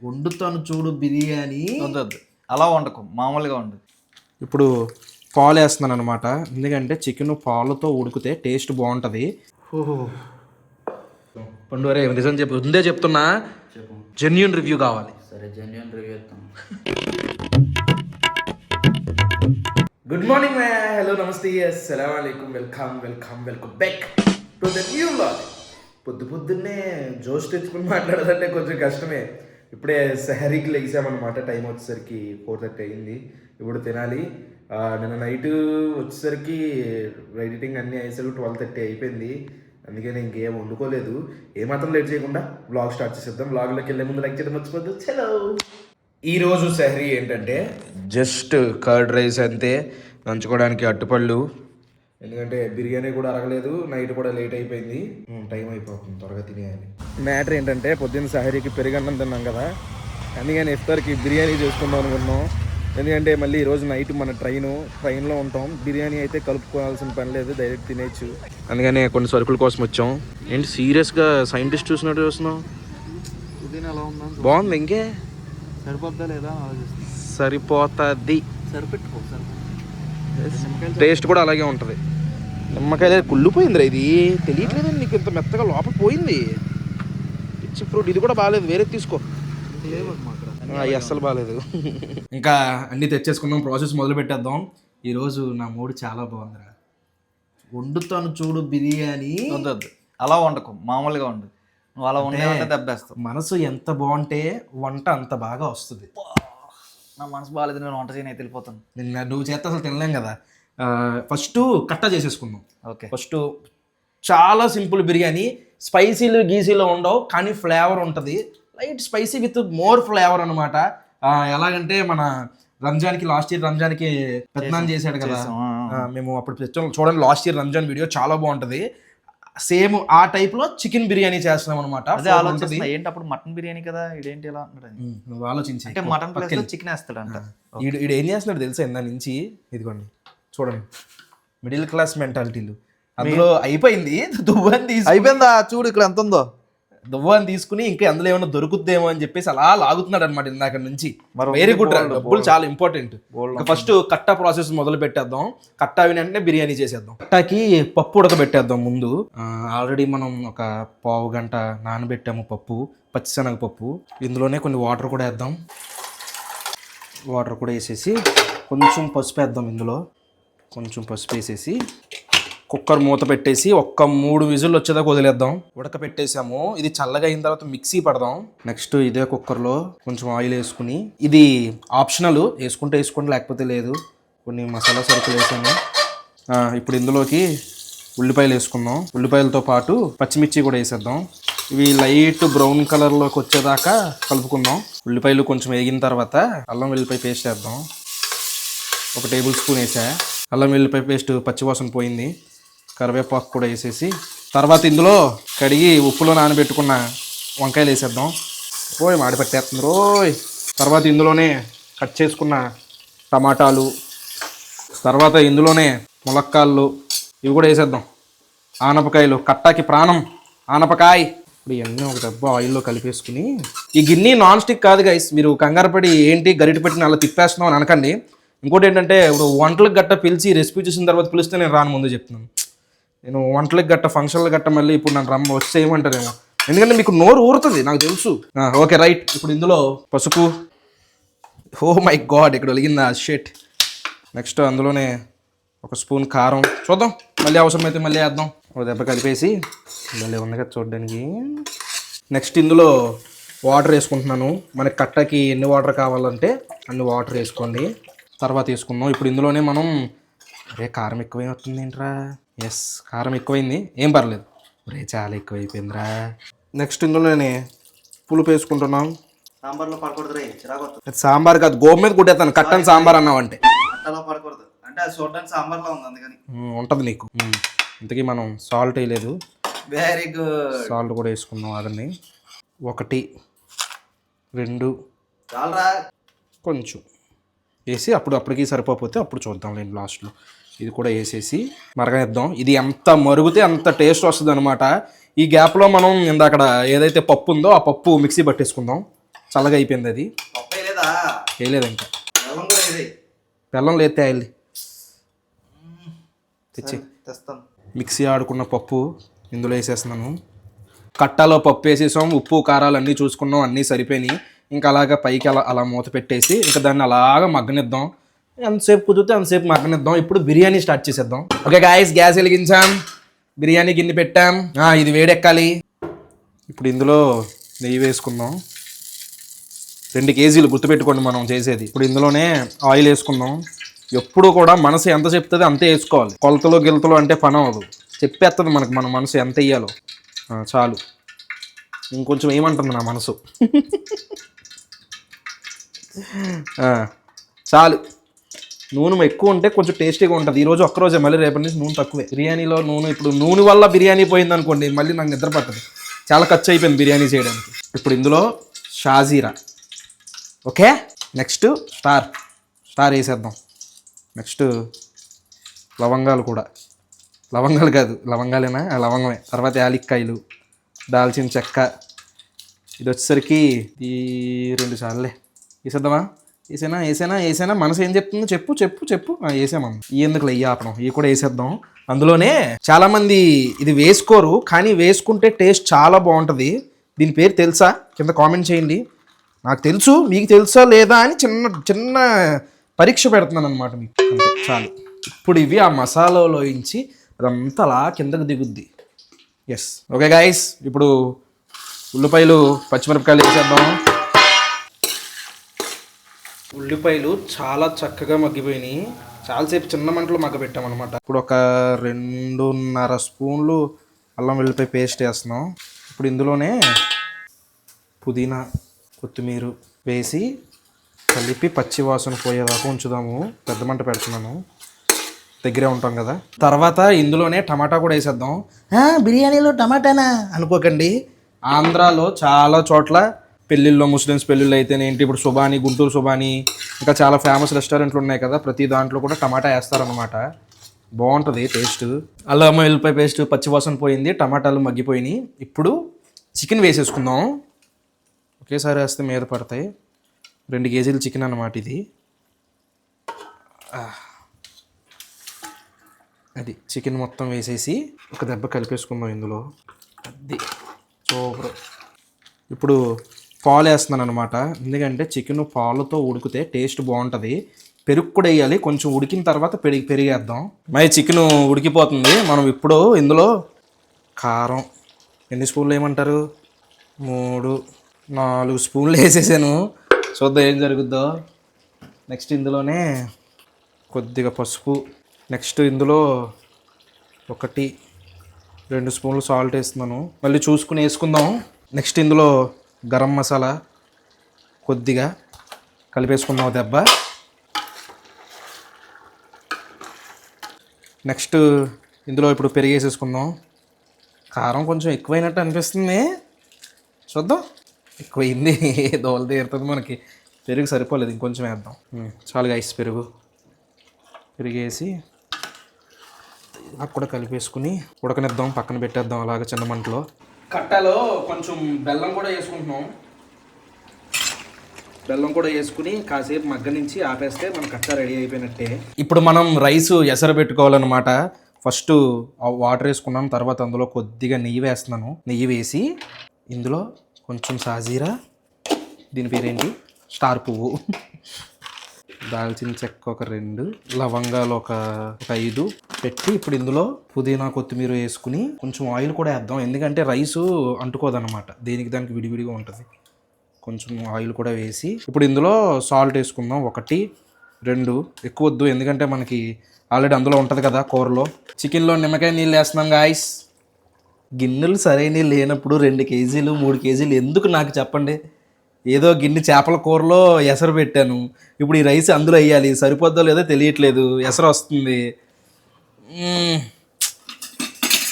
వండుతాను చూడు బిర్యానీ. వద్దు అలా వండకు, మామూలుగా వండు. ఇప్పుడు పాలు వేస్తున్నాను అనమాట, ఎందుకంటే చికెన్ పాలుతో ఉడికితే టేస్ట్ బాగుంటుంది. పండువరే నిజం చెప్పు, ముందే చెప్తున్నా, జెన్యూన్ రివ్యూ కావాలి. సరే, జెన్యూన్ రివ్యూ ఇస్తాను. గుడ్ మార్నింగ్, హలో, నమస్తే, అస్సలాము అలైకుం, welcome back to the new vlog. పొద్దున్నే జోష్ తెచ్చుకుని మాట్లాడాలంటే కొంచెం కష్టమే. ఇప్పుడే సెహరీకి లెగిసామన్నమాట. టైం వచ్చేసరికి 4:30 అయింది. ఇప్పుడు తినాలి. నిన్న నైట్ వచ్చేసరికి ఎడిటింగ్ అన్నీ అయ్యేసరికి 12:30 అయిపోయింది. అందుకని ఇంకేం వండుకోలేదు. ఏమాత్రం లేట్ చేయకుండా వ్లాగ్ స్టార్ట్ చేసేద్దాం. వ్లాగ్లోకి వెళ్ళే ముందు లైక్ చేయడం మర్చిపోద్దు. చలో, ఈరోజు సెహరీ ఏంటంటే జస్ట్ కర్డ్ రైస్ అంతే, నంచుకోవడానికి అట్టుపళ్ళు. ఎందుకంటే బిర్యానీ కూడా అరగలేదు, నైట్ కూడా లేట్ అయిపోయింది, టైం అయిపోతుంది, త్వరగా తినేయాలి. మ్యాటర్ ఏంటంటే పొద్దున్న సెహరీకి పెరుగన్నం తిన్నాం కదా, అందుకని ఇఫ్తార్కి బిర్యానీ చేసుకుందాం అనుకున్నాం. ఎందుకంటే మళ్ళీ ఈరోజు నైట్ మన ట్రైన్లో ఉంటాం. బిర్యానీ అయితే కలుపుకోవాల్సిన పని లేదు, డైరెక్ట్ తినేయచ్చు. అందుకని కొన్ని సరుకుల కోసం వచ్చాం. ఏంటి సీరియస్గా సైంటిస్ట్ చూసినట్టు చూస్తున్నాం? బాగుంది, ఇంకే సరిపోద్దా లేదా సరిపోతుంది. సరిపెట్టుకో. టేస్ట్ కూడా అలాగే ఉంటుంది. నిమ్మకాయ కుళ్ళిపోయిందిరా, ఇది తెలియట్లేదు నీకు, ఇంత మెత్తగా లోపల పోయింది. పిచ్చి ఫ్రూట్ ఇది కూడా బాగాలేదు, వేరే తీసుకో. అవి అస్సలు బాగాలేదు. ఇంకా అన్నీ తెచ్చేసుకున్నాం, ప్రాసెస్ మొదలు పెట్టేద్దాం. ఈరోజు నా మూడు చాలా బాగుందిరా. వండుతాను చూడు బిర్యానీ. వద్దు అలా వండకు, మామూలుగా వండు. నువ్వు అలా వండే దెబ్బేస్తావు. మనసు ఎంత బాగుంటే వంట అంత బాగా వస్తుంది. నా మనసు బాగాలేదు, నేను వంట చేయని వెళ్ళిపోతాను. నువ్వు చేస్తే అసలు తినలేం కదా. ఫస్ట్ కట్ట చేసేసుకుందాం. ఓకే, ఫస్ట్ చాలా సింపుల్ బిర్యానీ. స్పైసీలు గీసీలో ఉండవు, కానీ ఫ్లేవర్ ఉంటుంది. Light spicy with more flavour అనమాట. ఎలాగంటే మన లాస్ట్ ఇయర్ రంజాన్కి పెద్దనాన్న చేశాడు కదా, మేము అప్పుడు చూడండి, లాస్ట్ ఇయర్ రంజాన్ వీడియో చాలా బాగుంటుంది. సేమ్ ఆ టైప్ లో చికెన్ బిర్యానీ చేస్తున్నాం అనమాట. ఏంటి అప్పుడు మటన్ బిర్యానీ కదా, ఇదేంటి ఇలా నువ్వు ఆలోచించి, అంటే మటన్ ప్లేస్ లో చికెన్ వేస్తాడంట. ఈడు ఏం చేస్తున్నాడు తెలుసా? ఇందా నుంచి ఇదిగోండి చూడండి, మిడిల్ క్లాస్ మెంటాలిటీలు అందులో అయిపోయింది. అయిపోయిందా చూడు, ఇక్కడ ఎంత ఉందో. దువ్వాన్ని తీసుకుని ఇంకా అందులో ఏమైనా దొరుకుద్దేమో అని చెప్పేసి అలా లాగుతున్నాడు అనమాట ఇందాక నుంచి. వెరీ గుడ్, డబ్బులు చాలా ఇంపార్టెంట్. ఫస్ట్ కట్టా ప్రాసెస్ మొదలు పెట్టేద్దాం. కట్టా వెంటనే బిర్యానీ చేసేద్దాం. కట్టాకి పప్పు ఉడకబెట్టేద్దాం ముందు. ఆల్రెడీ మనం ఒక పావు గంట నానబెట్టాము పప్పు, పచ్చిశనగపప్పు. ఇందులోనే కొన్ని వాటర్ కూడా వేద్దాం. వాటర్ కూడా వేసేసి కొంచెం పసుపు వేద్దాం. ఇందులో కొంచెం పసుపు వేసేసి కుక్కర్ మూత పెట్టేసి ఒక్క 3 విజిల్ వచ్చేదాకా వదిలేద్దాం. ఉడకపెట్టేసాము. ఇది చల్లగా అయిన తర్వాత మిక్సీ పడదాం. నెక్స్ట్ ఇదే కుక్కర్లో కొంచెం ఆయిల్ వేసుకుని, ఇది ఆప్షనల్, వేసుకుంటే వేసుకోండి లేకపోతే లేదు. కొన్ని మసాలా సరుకులు వేసాము. ఇప్పుడు ఇందులోకి ఉల్లిపాయలు వేసుకుందాం. ఉల్లిపాయలతో పాటు పచ్చిమిర్చి కూడా వేసేద్దాం. ఇవి లైట్ బ్రౌన్ కలర్లోకి వచ్చేదాకా కలుపుకుందాం. ఉల్లిపాయలు కొంచెం వేగిన తర్వాత అల్లం వెల్లిపాయ పేస్ట్ వేద్దాం. 1 టేబుల్ స్పూన్ వేసా. అల్లం వెల్లిపాయ పేస్ట్ పచ్చివాసన పోయింది. కరివేపాకు కూడా వేసేసి తర్వాత ఇందులో కడిగి ఉప్పులో నానబెట్టుకున్న వంకాయలు వేసేద్దాం. మాడి పట్టేస్తుంది రోయ్. తర్వాత ఇందులోనే కట్ చేసుకున్న టమాటాలు, తర్వాత ఇందులోనే ములక్కాళ్ళు ఇవి కూడా వేసేద్దాం. ఆనపకాయలు, కట్టాకి ప్రాణం ఆనపకాయ. ఇప్పుడు ఇవన్నీ ఒక డబ్బా ఆయిల్లో కలిపేసుకుని, ఈ గిన్నె నాన్ స్టిక్ కాదు గైస్, మీరు కంగారు పడి ఏంటి గరిటె పెట్టిన అలా తిప్పేస్తున్నాం అని అనకండి. ఇంకోటి ఏంటంటే, ఇప్పుడు వంటలకు గట్ట పిలిచి రెసిపీ చూసిన తర్వాత పిలిస్తే నేను రాను, ముందు చెప్తున్నాను. నేను వంటలకు గట్ట ఫంక్షన్లు గట్ట మళ్ళీ ఇప్పుడు నన్ను వస్తే ఏమంటారేమో, ఎందుకంటే మీకు నోరు ఊరుతుంది నాకు తెలుసు. Okay right. ఇప్పుడు ఇందులో పసుపు, ఓ మై గాడ్ ఇక్కడ వెలిగిందా షెట్. నెక్స్ట్ అందులోనే 1 స్పూన్ కారం, చూద్దాం మళ్ళీ అవసరమైతే మళ్ళీ వేద్దాం. ఒక దెబ్బ కలిపేసి మళ్ళీ ఉంది కదా చూడడానికి. నెక్స్ట్ ఇందులో వాటర్ వేసుకుంటున్నాను. మనకి కట్టకి ఎన్ని వాటర్ కావాలంటే అన్ని వాటర్ వేసుకోండి. తర్వాత వేసుకుందాం. ఇప్పుడు ఇందులోనే మనం, కారం ఎక్కువైపోతుంది ఏంట్రా? ఎస్, కారం ఎక్కువైంది, ఏం పర్లేదు. చాలా ఎక్కువైపోయిందిరా. నెక్స్ట్ ఇందులోనే పులుపు వేసుకుంటున్నాం. సాంబార్లో పడకూడదు, చిరాకు. సాంబార్ కాదు, గోపు మీద కుట్టేస్తాను. కట్టని సాంబార్ అన్నావంటే అట్టలో పడకూడదు, అంటే అది చూడడానికి సాంబార్లో ఉంది, అందుకని ఉంటుంది నీకు. ఇంతకీ మనం సాల్ట్ వేయలేదు. Very good. సాల్ట్ కూడా వేసుకుందాం. అదని 1 2 చాలరా, కొంచెం వేసి అప్పటికి సరిపోతే అప్పుడు చూద్దాం లేండి లాస్ట్లో. ఇది కూడా వేసేసి మరగనిద్దాం. ఇది ఎంత మరుగుతే అంత టేస్ట్ వస్తుంది అనమాట. ఈ గ్యాప్లో మనం ఇందాక ఏదైతే పప్పు ఉందో ఆ పప్పు మిక్సీ పట్టేసుకుందాం. చల్లగా అయిపోయింది అది. పప్పు లేదా వేయలేదు ఇంకా. బెల్లం కూడా ఇది బెల్లం లేతే వెళ్ళి తెచ్చి తెస్తాను. మిక్సీ ఆడుకున్న పప్పు ఇందులో వేసేస్తున్నాను. కట్టాలో పప్పు వేసేసాం, ఉప్పు కారాలు అన్నీ చూసుకున్నాం, అన్నీ సరిపోయినాయి. ఇంకా అలాగా పైకి అలా మూత పెట్టేసి ఇంకా దాన్ని అలాగా మగ్గనిద్దాం. ఎంతసేపు కుదిరితే అంతసేపు మగ్గనిద్దాం. ఇప్పుడు బిర్యానీ స్టార్ట్ చేసేద్దాం. ఓకే గాయస్, గ్యాస్ వెలిగించాం, బిర్యానీ గిన్నె పెట్టాం. ఇది వేడెక్కాలి. ఇప్పుడు ఇందులో నెయ్యి వేసుకుందాం. 2 కేజీలు గుర్తుపెట్టుకోండి మనం చేసేది. ఇప్పుడు ఇందులోనే ఆయిల్ వేసుకుందాం. ఎప్పుడు కూడా మనసు ఎంత చెప్తుంది అంతే వేసుకోవాలి. కొలతలు గిలతలు అంటే పని అవ్వదు, చెప్పేస్తుంది మనకు మన మనసు ఎంత వేయాలో. చాలు, ఇంకొంచెం ఏమంటుంది నా మనసు. చాలు. నూనె ఎక్కువ ఉంటే కొంచెం టేస్టీగా ఉంటుంది. ఈరోజు ఒక్కరోజే, మళ్ళీ రేపటి నుంచి నూనె తక్కువే. బిర్యానీలో నూనె, ఇప్పుడు నూనె వల్ల బిర్యానీ పోయింది అనుకోండి, మళ్ళీ నాకు నిద్ర పట్టదు. చాలా ఖర్చు అయిపోయింది బిర్యానీ చేయడానికి. ఇప్పుడు ఇందులో షాజీరా. ఓకే, నెక్స్ట్ స్టార్ వేసేద్దాం. నెక్స్ట్ లవంగాలు కూడా. లవంగాలు కాదు, లవంగాలేనా? లవంగమే. తర్వాత యాలక్కాయలు, దాల్చిన చెక్క. ఇది వచ్చేసరికి ఈ 2 సార్లే వేసేద్దామా? వేసేనా మనసు ఏం చెప్తుందో చెప్పు. వేసామమ్మ. ఈ ఎందుకు లెయ్యి ఆపడం, ఇవి కూడా వేసేద్దాం. అందులోనే చాలామంది ఇది వేసుకోరు, కానీ వేసుకుంటే టేస్ట్ చాలా బాగుంటుంది. దీని పేరు తెలుసా? కింద కామెంట్ చేయండి. నాకు తెలుసు, మీకు తెలుసా లేదా అని చిన్న పరీక్ష పెడుతున్నాను అనమాట మీకు. అంతే, చాలు. ఇప్పుడు ఇవి ఆ మసాలాలో ఇంచి అదంతా అలా కిందకు దిగుద్ది. ఎస్. ఓకే గాయస్, ఇప్పుడు ఉల్లిపాయలు పచ్చిమిరపకాయలు వేసేద్దాం. ఉల్లిపాయలు చాలా చక్కగా మగ్గిపోయినాయి. చాలాసేపు చిన్న మంటలో మగ్గబెట్టామన్నమాట. ఇప్పుడు ఒక 2.5 స్పూన్లు అల్లం వెల్లిపాయ పేస్ట్ వేస్తున్నాం. ఇప్పుడు ఇందులోనే పుదీనా, కొత్తిమీర వేసి కలిపి పచ్చి వాసన పోయేదాకా ఉంచుదాము. పెద్ద మంట పెడుతున్నాను, దగ్గరే ఉంటాం కదా. తర్వాత ఇందులోనే టమాటా కూడా వేసేద్దాం. బిర్యానీలో టమాటానా అనుకోకండి, ఆంధ్రాలో చాలా చోట్ల పెళ్ళిళ్ళు, ముస్లిమ్స్ పెళ్ళిళ్ళు అయితేనేంటి, ఇప్పుడు సుబానీ, గుంటూరు సుబానీ, ఇంకా చాలా ఫేమస్ రెస్టారెంట్లు ఉన్నాయి కదా, ప్రతి దాంట్లో కూడా టమాటా వేస్తారనమాట. బాగుంటుంది టేస్ట్. అల్లం వెల్లిపాయ పేస్ట్ పచ్చివాసన పోయింది, టమాటాలు మగ్గిపోయినాయి. ఇప్పుడు చికెన్ వేసేసుకుందాం. ఒకేసారి వేస్తే మీద పడతాయి. 2 కేజీలు చికెన్ అన్నమాట ఇది. అది చికెన్ మొత్తం వేసేసి ఒక దెబ్బ కలిపేసుకుందాం ఇందులో. అది సూపర్. ఇప్పుడు పాలు వేస్తున్నాను అనమాట, ఎందుకంటే చికెన్ పాలతో ఉడికితే టేస్ట్ బాగుంటుంది. పెరుగు కూడా వేయాలి, కొంచెం ఉడికిన తర్వాత పెరిగేద్దాం. మరి చికెన్ ఉడికిపోతుంది. మనం ఇప్పుడు ఇందులో కారం ఎన్ని స్పూన్లు వేయమంటారు? 3-4 స్పూన్లు వేసేసాను. చూద్దాం ఏం జరుగుద్దో. నెక్స్ట్ ఇందులోనే కొద్దిగా పసుపు. నెక్స్ట్ ఇందులో 1-2 స్పూన్లు సాల్ట్ వేస్తున్నాను, మళ్ళీ చూసుకుని వేసుకుందాం. నెక్స్ట్ ఇందులో గరం మసాలా కొద్దిగా కలిపేసుకుందాం దెబ్బ. నెక్స్ట్ ఇందులో ఇప్పుడు పెరుగు వేసేసుకుందాం. కారం కొంచెం ఎక్కువైనట్టు అనిపిస్తుంది, చూద్దాం. ఎక్కువైంది, దోల తీరుతుంది మనకి. పెరుగు సరిపోలేదు, ఇంకొంచెం వేద్దాం. చాలు గైస్, పెరిగేసి నాకు కూడా కలిపేసుకుని ఉడకనిద్దాం, పక్కన పెట్టేద్దాం అలాగ చిన్న మంటలో. కట్టలో కొంచెం బెల్లం కూడా వేసుకుంటున్నాం. బెల్లం కూడా వేసుకుని కాసేపు మగ్గ నుంచి ఆపేస్తే మన కట్ట రెడీ అయిపోయినట్టే. ఇప్పుడు మనం రైస్ ఎసరు పెట్టుకోవాలన్నమాట. ఫస్ట్ వాటర్ వేసుకున్నాం, తర్వాత అందులో కొద్దిగా నెయ్యి వేస్తున్నాను. నెయ్యి వేసి ఇందులో కొంచెం సాజీరా, దీని పేరేంటి, స్టార్ పువ్వు, దాల్చిన చెక్క ఒక 2, లవంగాలు ఒక 5 పెట్టి ఇప్పుడు ఇందులో పుదీనా, కొత్తిమీర వేసుకుని కొంచెం ఆయిల్ కూడా వేద్దాం, ఎందుకంటే రైసు అంటుకోదన్నమాట, దేనికి దానికి విడివిడిగా ఉంటుంది. కొంచెం ఆయిల్ కూడా వేసి ఇప్పుడు ఇందులో సాల్ట్ వేసుకుందాం. 1-2, ఎక్కువ వద్దు, ఎందుకంటే మనకి ఆల్రెడీ అందులో ఉంటుంది కదా కూరలో. చికెన్లో నిమ్మకాయ నీళ్ళు వేస్తున్నాం గాయస్. గిన్నెలు సరైనవి లేనప్పుడు 2 కేజీలు 3 కేజీలు ఎందుకు నాకు చెప్పండి. ఏదో గిన్నె చేపల కూరలో ఎసరు పెట్టాను, ఇప్పుడు ఈ రైస్ అందులో వేయాలి, సరిపోద్దో లేదో తెలియట్లేదు, ఎసరు వస్తుంది.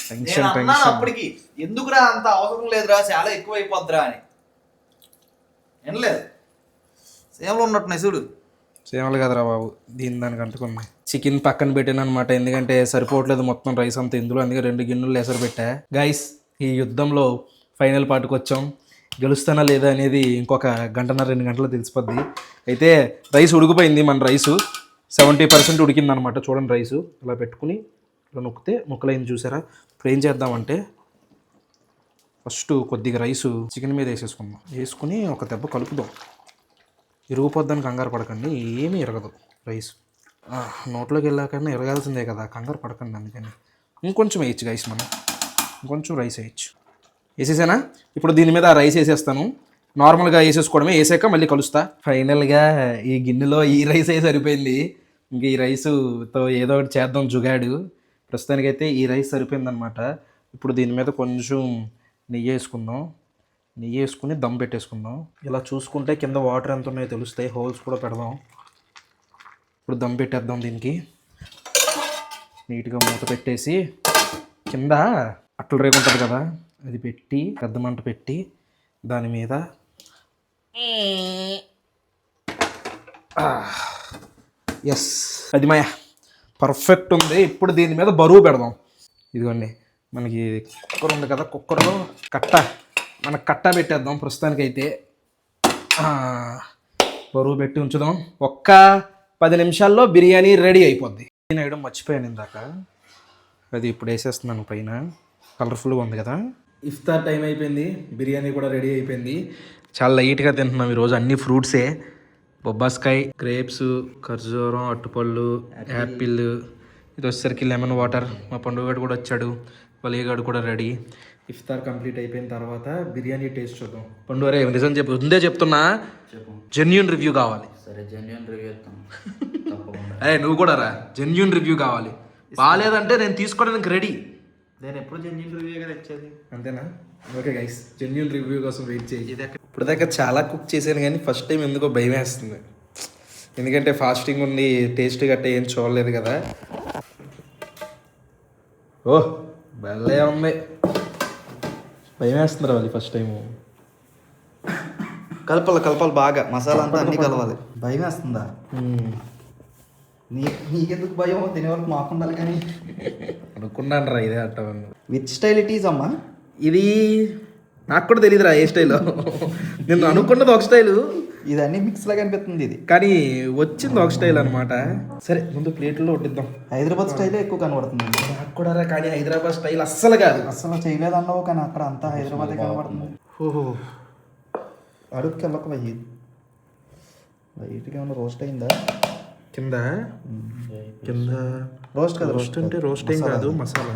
టెన్షన్. అప్పటికి ఎందుకురా అంత అవసరం లేదురా, చాలా ఎక్కువ అయిపోద్దిరా అని వినలేదు. సేమలు ఉన్నట్టున్నాయి చూడు. సేమలు కదరా బాబు, దానికి అంటుకుంది. చికెన్ పక్కన పెట్టాను అనమాట, ఎందుకంటే సరిపోవట్లేదు మొత్తం రైస్ అంతా ఇందులో, అందుకే 2 గిన్నెలు ఎసరు పెట్టా. గైస్, ఈ యుద్ధంలో ఫైనల్ పార్ట్కి వచ్చాం. గెలుస్తానా లేదా అనేది ఇంకొక గంటన్నర 2 గంటలు తెలిసిపోద్ది. అయితే రైస్ ఉడికిపోయింది. మన రైసు 70% ఉడికిందనమాట. చూడండి రైసు ఇలా పెట్టుకుని ఇలా నొక్కితే ముక్కలైంది చూసారా. ఇప్పుడు ఏం చేద్దామంటే ఫస్ట్ కొద్దిగా రైసు చికెన్ మీద వేసేసుకుందాం. వేసుకుని ఒక దెబ్బ కలుపుదాం. ఇరిగిపోద్దని కంగారు పడకండి, ఏమీ ఇరగదు రైస్. నోట్లోకి వెళ్ళాకన్నా ఇరగాల్సిందే కదా, కంగారు పడకండి. అందుకని ఇంకొంచెం వేయచ్చు గైస్, మనం ఇంకొంచెం రైస్ వేయచ్చు. వేసేసానా? ఇప్పుడు దీని మీద రైస్ వేసేస్తాను. నార్మల్గా వేసేసుకోవడమే, వేసాక మళ్ళీ కలుస్తా. ఫైనల్గా ఈ గిన్నెలో ఈ రైస్ అయితే సరిపోయింది. ఇంక ఈ రైసుతో ఏదో ఒకటి చేద్దాం జుగాడు. ప్రస్తుతానికైతే ఈ రైస్ సరిపోయిందనమాట. ఇప్పుడు దీని మీద కొంచెం నెయ్యి వేసుకుందాం. నెయ్యి వేసుకుని దమ్ పెట్టేసుకుందాం. ఇలా చూసుకుంటే కింద వాటర్ ఎంత ఉన్నాయో తెలుస్తాయి. హోల్స్ కూడా పెడదాం. ఇప్పుడు దమ్ పెట్టేద్దాం. దీనికి నీట్గా మూత పెట్టేసి కింద అట్టలు రేపు ఉంటుంది కదా, అది పెట్టి పెద్ద మంట పెట్టి దాని మీద ఎస్, అది మాయ పర్ఫెక్ట్ ఉంది. ఇప్పుడు దీని మీద బరువు పెడదాం. ఇదిగోండి మనకి కుక్కర్ ఉంది కదా, కుక్కర్లో మనకు కట్ట పెట్టేద్దాం. ప్రస్తుతానికైతే బరువు పెట్టి ఉంచుదాం. ఒక్క 10 నిమిషాల్లో బిర్యానీ రెడీ అయిపోద్ది. నేను వేయడం మర్చిపోయాను ఇందాక, అది ఇప్పుడు వేసేస్తున్నాను పైన. కలర్ఫుల్గా ఉంది కదా. ఇఫ్తార్ టైం అయిపోయింది, బిర్యానీ కూడా రెడీ అయిపోయింది. చాలా లైట్గా తింటున్నాం ఈరోజు. అన్ని ఫ్రూట్సే, బొబ్బాస్కాయ్, గ్రేప్స్, ఖర్జూరం, అట్టుపళ్ళు, యాపిల్, ఇది వచ్చేసరికి లెమన్ వాటర్. మా పండుగడు కూడా వచ్చాడు, వలీగాడు కూడా రెడీ. ఇఫ్తార్ కంప్లీట్ అయిపోయిన తర్వాత బిర్యానీ టేస్ట్ చూద్దాం. పండుగరే నిజం చెప్పు, ముందే చెప్తున్నా, జెన్యూన్ రివ్యూ కావాలి. సరే జెన్యూన్ రివ్యూ ఇస్తాను తప్పకుండా. నువ్వు కూడా రా, జెన్యూన్ రివ్యూ కావాలి. బాగాలేదంటే నేను తీసుకోవడానికి రెడీ. నేను ఎప్పుడు జెన్యూన్ రివ్యూ కదా ఇచ్చేది, అంతేనా? ఓకే గైస్, జెన్యూన్ రివ్యూ కోసం వెయిట్ చేయి. ఇప్పుడు దాకా చాలా కుక్ చేశాను కానీ ఫస్ట్ టైం ఎందుకో భయం వేస్తుంది. ఎందుకంటే ఫాస్టింగ్ ఉండి టేస్ట్ గట్రా ఏం చూడలేదు కదా. ఓహ్ భలే ఉంది, భయం వేస్తుంది రావాలి ఫస్ట్ టైము. కలపాలి బాగా, మసాలా అంతా అన్నీ కలవాలి. భయం వేస్తుందా? నీకెందుకు భయం? తినేవాళ్ళకి మాకు ఉండాలి కానీ. అనుకున్నాను రా ఇదే అట్ట. విత్ స్టైల్ ఇట్ ఈజ్ అమ్మా. ఇది నాకు కూడా తెలియదురా ఏ స్టైల్లో. నేను అనుకున్నది ఒక స్టైలు, ఇది అన్ని మిక్స్ లాగా అనిపిస్తుంది ఇది, కానీ వచ్చింది ఒక స్టైల్ అనమాట. సరే ముందు ప్లేట్లో వడ్డిద్దాం. హైదరాబాద్ స్టైలే ఎక్కువ కనబడుతుంది నాకు కూడా రా, కానీ హైదరాబాద్ స్టైల్ అస్సలు కాదు. అస్సలు చేయలేదు అన్నావు కానీ అక్కడ అంతా హైదరాబాద్ కనబడుతుంది. ఓహో అడుగుకి వెళ్ళక వయ్యి లైట్గా ఉన్న రోస్ట్ అయిందా కింద కింద? రోస్ట్ కదా, రోస్ట్ అంటే రోస్ట్ ఏం కాదు, మసాలా.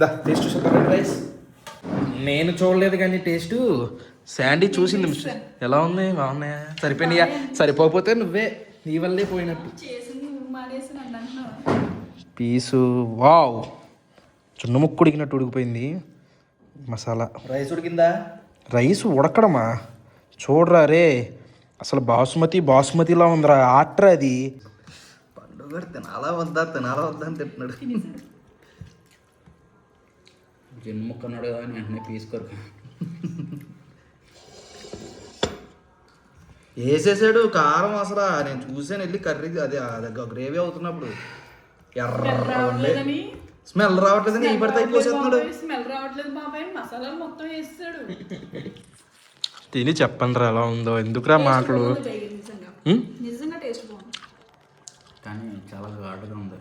దా టేస్ట్ చూసాను రైస్. నేను చూడలేదు కానీ టేస్ట్ శాండీ చూసింది. ఎలా ఉంది? బాగున్నాయా? సరిపోయినాయా? సరిపోతే నువ్వే, నీ వల్లే పోయినట్టు. పీసు వావ్, చున్న ముక్కు ఉడికినట్టు ఉడికిపోయింది. మసాలా రైస్ ఉడికిందా? రైస్ ఉడకడమా చూడరా రే, అసలు బాసుమతిలా ఉందిరా. ఆట్రా అది. పండుగ తినాలా వద్దా అని తింటున్నాడు. జిన్ ముక్క అన్నాడు కదా, వెంటనే పీసుకోరు వేసేసాడు కారం. అసలు నేను చూసాను వెళ్ళి కర్రీ, అది గ్రేవీ అవుతున్నప్పుడు ఎర్ర స్మెల్ రావట్లేదని ఈ పడితే అయిపోతున్నాడు. తిని చెప్పండి రా ఎలా ఉందో, ఎందుకురా మాటలు. కానీ చాలా ఘాటుగా ఉంది.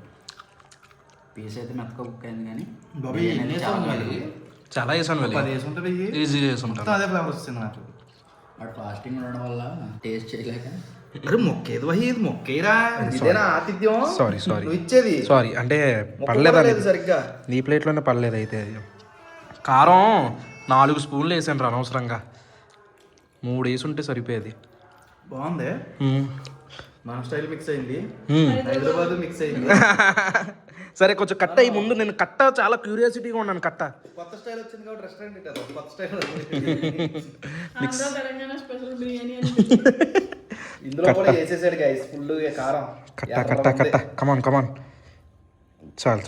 పీస్ అయితే మెత్తగా కుక్ అయింది కానీ చాలా వేసాను, ఈజీగా వేసుకుంటాను. అదే ఫ్లేవర్ వస్తుంది నాకు. వాడు ఫాస్టింగ్ ఉండడం వల్ల టేస్ట్ చేయలేక. అరే మొక్కేది వహి, ఇది మొక్కేరా, ఇదేనా ఆతిథ్యం? సారీ ఇచ్చేది సారీ అంటే పడలేదు సరిగ్గా, నీ ప్లేట్లోనే పడలేదు. అయితే అది కారం 4 స్పూన్లు వేసాను రా అనవసరంగా. 3 వేసుంటే సరిపోయేది. బాగుంది, మన స్టైల్ మిక్స్ అయింది, హైదరాబాద్ మిక్స్ అయింది. సరే కొంచెం కట్ట అయ్యి ముందు, నేను కట్ట చాలా క్యూరియాసిటీగా ఉన్నాను. కట్ట కొత్త స్టైల్ వచ్చింది కాబట్టి రెస్టారెంట్ ఇట్టారు, కొత్త స్టైల్ మిక్స్ ఇందులో కూడా వేసేసాడు గైస్ ఫుల్ కారం. కట్ట కమాన్ చాలు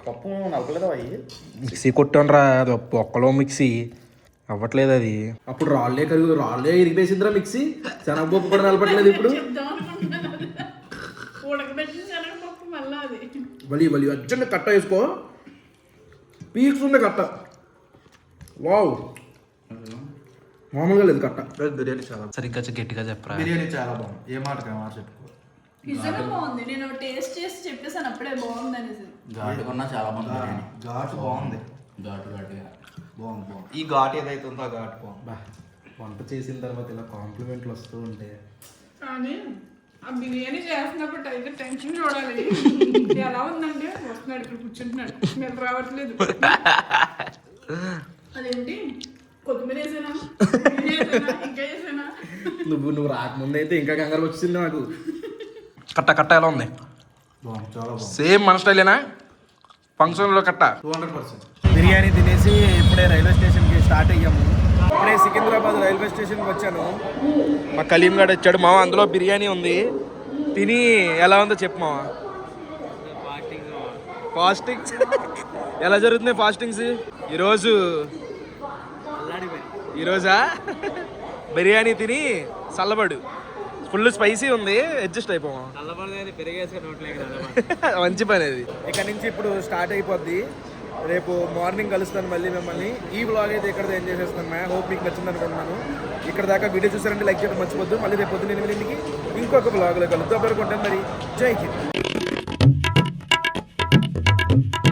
పప్పు నలపలేదా అయ్యి? మిక్సీ కొట్టాను రా, అది ఒక్కలో మిక్సీ అవ్వట్లేదు అది. అప్పుడు రాళ్ళే ఇరిగిపోయిందిరా మిక్సీ. శనగపప్పు కూడా నలపట్లేదు ఇప్పుడు. బలి అర్జెంట్ కట్ట వేసుకో, పీక్స్ ఉంది కట్ట. వావ్ మామూలుగా లేదు కట్ట. బిర్యానీ చాలా సరిగ్గా గట్టిగా చెప్పరా. బిర్యానీ చాలా బాగుంది. ఏ మాట మాట చెప్పుకో. నిజంగా బాగుంది. నేను టేస్ట్ చేసి చెప్పేసాను అప్పుడే బాగుంది అనేసి. ఘాటుకున్నా చాలా బాగుంది బిర్యానీ. ఘాటు బాగుంది. ఘాటుగా బాగుంది. ఈ ఘాటు ఏదైతే ఉందో ఆ ఘాటు బాగుంది. వంట చేసిన తర్వాత ఇలా కాంప్లిమెంట్లు వస్తూ ఉంటే కానీ ఆ బిర్యానీ చేస్తున్నప్పుడు టైగర్ టెన్షన్ చూడాలి. ఎలా ఉందంటే వస్తున్నాడు ఇక్కడ కూర్చుంటున్నాడు, స్మెల్ రావట్లేదు. అదేంటి కొత్తిమీర వేసానా ఇంకా వేసానా? నువ్వు రాకముందు అయితే ఇంకా కంగారు వచ్చింది నాకు. కట్ట కట్ట ఎలా ఉంది? బాగుంది, చాలా బాగుంది. సేమ్ మన స్టైలేనా? ఫంక్షన్లో కట్ట 200%. బిర్యానీ తినేసి ఇప్పుడే రైల్వే స్టేషన్కి స్టార్ట్ అయ్యాము. ఇప్పుడే సికింద్రాబాద్ రైల్వే స్టేషన్కి వచ్చాను. మా కలీం గడ్ వచ్చాడు మామ, అందులో బిర్యానీ ఉంది. తిని ఎలా ఉందో చెప్పు మామ. ఫాస్టింగ్స్ ఎలా జరుగుతున్నాయి ఫాస్టింగ్స్ ఈరోజా? బిర్యానీ తిని చల్లబడు. ఫుల్ స్పైసీ ఉంది, అడ్జస్ట్ అయిపోమా. మంచి పని అది. ఇక్కడ నుంచి ఇప్పుడు స్టార్ట్ అయిపోద్ది. రేపు మార్నింగ్ కలుస్తాను మళ్ళీ మిమ్మల్ని. ఈ బ్లాగ్ అయితే ఇక్కడ ఏం చేసేస్తాను మ్యా. హోప్ మీకు నచ్చింది అనుకుంటున్నాను. ఇక్కడ దాకా వీడియో చూసారంటే లైక్ చేయడం మర్చిపోద్దు. మళ్ళీ రేపు పొద్దున్న 8 ఇంకొక బ్లాగ్లో కలుద్దాం. పేరుకుంటాను మరి. జై హింద్.